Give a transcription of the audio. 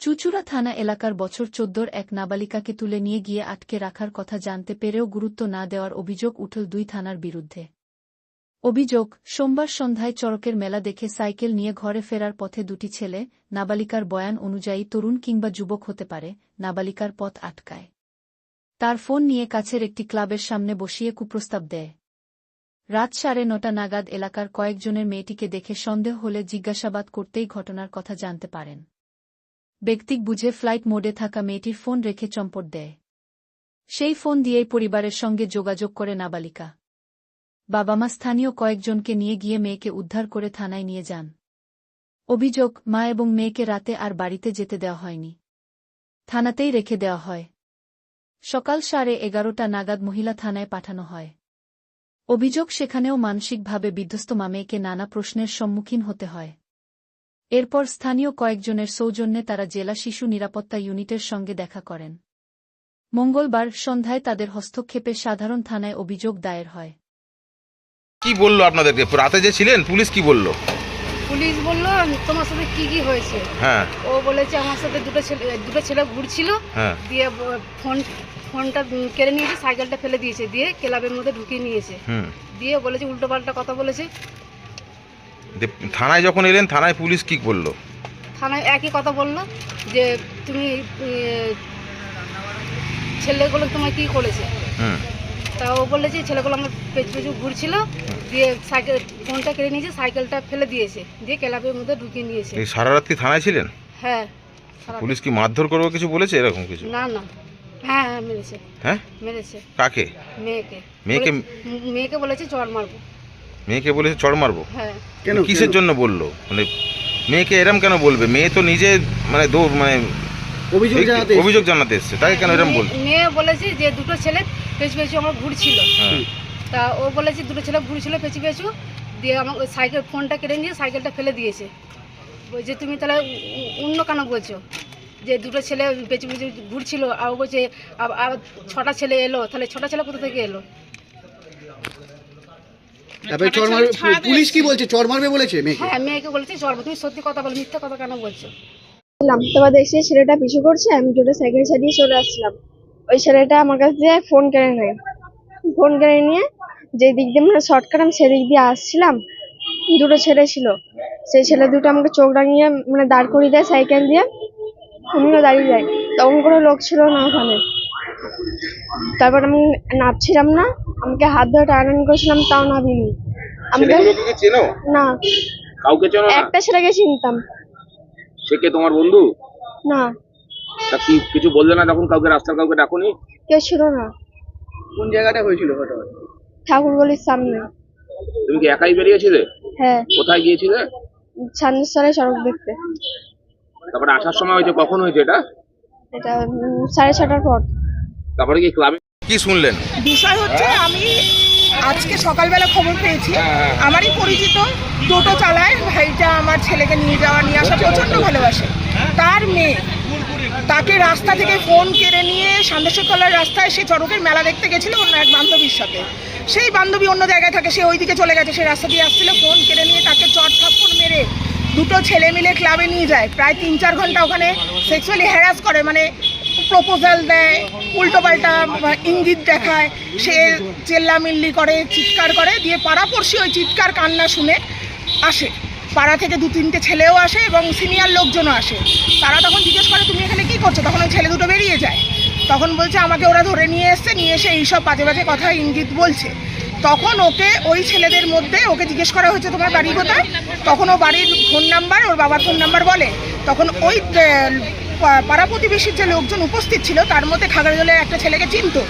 চুঁচুড়া থানা এলাকার বছর 14-র এক নাবালিকাকে তুলে নিয়ে গিয়ে আটকে রাখার কথা জানতে পেরেও গুরুত্ব না দেওয়ার অভিযোগ উঠল দুই থানার বিরুদ্ধে। অভিযোগ, সোমবার সন্ধ্যায় চড়কের মেলা দেখে সাইকেল নিয়ে ঘরে ফেরার পথে দুটি ছেলে, নাবালিকার বয়ান অনুযায়ী তরুণ কিংবা যুবক হতে পারে, নাবালিকার পথ আটকায়। তার ফোন নিয়ে কাছের একটি ক্লাবের সামনে বসিয়ে কুপ্রস্তাব দেয়। রাত 9:30 নাগাদ এলাকার কয়েকজনের মেয়েটিকে দেখে সন্দেহ হলে জিজ্ঞাসাবাদ করতেই ঘটনার কথা জানতে পারেন। ব্যক্তিক বুঝে ফ্লাইট মোডে থাকা মেয়েটির ফোন রেখে চম্পট দেয়। সেই ফোন দিয়েই পরিবারের সঙ্গে যোগাযোগ করে নাবালিকা। বাবা-মা স্থানীয় কয়েকজনকে নিয়ে গিয়ে মেয়েকে উদ্ধার করে থানায় নিয়ে যান। অভিযোগ, মা এবং মেয়েকে রাতে আর বাড়িতে যেতে দেওয়া হয়নি। থানাতেই রেখে দেওয়া হয়। সকাল 11:30 নাগাদ মহিলা থানায় পাঠানো হয়। অভিযোগ, সেখানেও মানসিকভাবে বিধ্বস্ত মেয়েকে নানা প্রশ্নের সম্মুখীন হতে হয়। এরপর স্থানীয় কয়েকজনের সৌজন্যে তারা জেলা শিশু নিরাপত্তা ইউনিটের সঙ্গে দেখা করেন। মঙ্গলবার সন্ধ্যায় তাদের হস্তক্ষেপে সাধারণ থানায় অভিযোগ দায়ের হয়। কি বললো আপনাদেরকে? রাতে যে ছিলেন, পুলিশ কি বললো? পুলিশ বলল তোমার সাথে কি হয়েছে। হ্যাঁ, ও বলেছে আমার সাথে দুটো ছেলে ঘুরছিল, দিয়ে ফোনটা কেড়ে নিয়েছে, সাইকেলটা ফেলে দিয়েছে, দিয়ে ক্লাবের মধ্যে ঢুকিয়ে নিয়েছে, দিয়ে বলেছে উল্টোপাল্টা কথা বলেছে। থানায় যখন এলেন, থানায় পুলিশ কি বললো? থানায় একই কথা বললো যে তুমি ছেলেগুলো তোমায় কি করেছে। তা ও বলেছে ছেলেগুলো আমার পেছু ঘুরছিল, দিয়ে সাইকেল ফোনটা কেড়ে নিয়েছে, সাইকেলটা ফেলে দিয়েছে, দিয়ে ক্লাবের মধ্যে ঢুকিয়ে নিয়েছে। সারা রাত কি থানায় ছিলেন? হ্যাঁ। পুলিশ কি মারধর করবে কিছু বলেছে এরকম কিছু? না না, হ্যাঁ মেরেছে। হ্যাঁ, মেরেছে। কাকে? মেয়েকে বলেছে চড় মারবো। মেয়েকে বলেছে চড় মারবো? হ্যাঁ। কেন, কিসের জন্য বললো? মানে মেয়েকে এরম কেন বলবে? মেয়ে তো নিজে মানে অভিযোগ জানাতে এসছে, তাকে কেন এরম বলবে? মেয়ে বলেছে যে দুটো ছেলে পেছু আমার ঘুরছিল। তা ও বলেছে দুটো ছেলে ঘুরছিল পেছু, দিয়ে আমার ওই সাইকেল ফোনটা কেড়ে নিয়ে সাইকেলটা ফেলে দিয়েছে। বলছে তুমি তাহলে অন্য কেন বলছো যে দুটো ছেলে পেছু ঘুরছিল, আর বলছে 6টা ছেলে এলো, তাহলে 6টা ছেলে কোথা থেকে এলো? পুলিশ কি বলছে? চড় মারবে বলেছে মেয়েকে? হ্যাঁ, মেয়েকে বলেছে চড় মারবে। তুমি সত্যি কথা বলো, মিথ্যা কথা কেন বলছো? তারপর দেখছি ছেলেটা পিছু করছে, আমি দুটো সাইকেল ছাড়িয়ে চলে আসছিলাম। ওই ছেলেটা আমার কাছ দিয়ে ফোন কেড়ে নেয়। ফোন কেড়ে নিয়ে যে দিক দিয়ে মানে শর্টকাট, আমি সেদিক দিয়ে আসছিলাম, দুটো ছেলে ছিল, সেই ছেলে দুটো আমাকে চোখ রাঙিয়ে মানে দাঁড় করিয়ে দেয় সাইকেল দিয়ে, আমিও দাঁড়িয়ে যাই। তখন কোনো লোক ছিল না ওখানে। তারপর আমি নামছিলাম না, আমাকে হাত ধরে টানাটানি করেছিলাম, তাও নামিনি। না, কাউকে চেনো না? একটা ছেলেকে চিনতাম। সে কে, তোমার বন্ধু? না। তা কি কিছু বললে না তখন? কাউকে রাস্তার কাউকে ডাকুনি? কেউ ছিল না। কোন জায়গাটা হয়েছিল ঘটনা? ঠাকুরগলির সামনে। তুমি কি একাই বেরিয়েছিলে? হ্যাঁ। কোথায় গিয়েছিলে? ছান্দেশ্বরে চড়ক দেখতে। তারপরে আসার সময় হয়েছে, কখন হয়েছে এটা? এটা 6:30টার পর। তারপরে কি ক্লাবে কি শুনলেন? বিষয় হচ্ছে, আমি আজকে সকালবেলা খবর পেয়েছি, আমারই পরিচিত টোটো চালায় ভাইটা, আমার ছেলেকে নিয়ে আসা প্রচণ্ড ভালোবাসে। তার মেয়ে তাকে রাস্তা থেকে ফোন কেড়ে নিয়ে সান্দেশ্বরতলার রাস্তায় সে চড়কের মেলা দেখতে গেছিল অন্য এক বান্ধবীর সাথে। সেই বান্ধবী অন্য জায়গায় থাকে, সে ওইদিকে চলে গেছে, সে রাস্তা দিয়ে আসছিল, ফোন কেড়ে নিয়ে তাকে চড় থাপ্পড় মেরে দুটো ছেলে মিলে ক্লাবে নিয়ে যায়। প্রায় 3-4 ঘন্টা ওখানে সেক্সুয়ালি হ্যারাস করে, মানে প্রপোজাল দেয়, উল্টোপাল্টা ইঙ্গিত দেখায়, সে চেল্লামিল্লি করে, চিৎকার করে, দিয়ে পাড়াপড়শি ওই চিৎকার কান্না শুনে আসে। পাড়া থেকে 2-3টে ছেলেও আসে এবং সিনিয়র লোকজনও আসে। তারা তখন জিজ্ঞেস করে তুমি এখানে কী করছো? তখন ওই ছেলে দুটো বেরিয়ে যায়। তখন বলছে আমাকে ওরা ধরে নিয়ে এসে এইসব বাজে বাজে কথা ইঙ্গিত বলছে। তখন ওকে ওই ছেলেদের মধ্যে ওকে জিজ্ঞেস করা হয়েছে তোমার বাড়ি কোথায়? তখন ও বাড়ির ফোন নাম্বার, ওর বাবার ফোন নাম্বার বলে। তখন ওই পাড়া প্রতিবেশীর যে লোকজন উপস্থিত ছিল তার মধ্যে খাগড়াজলের একটা ছেলেকে চিনতো,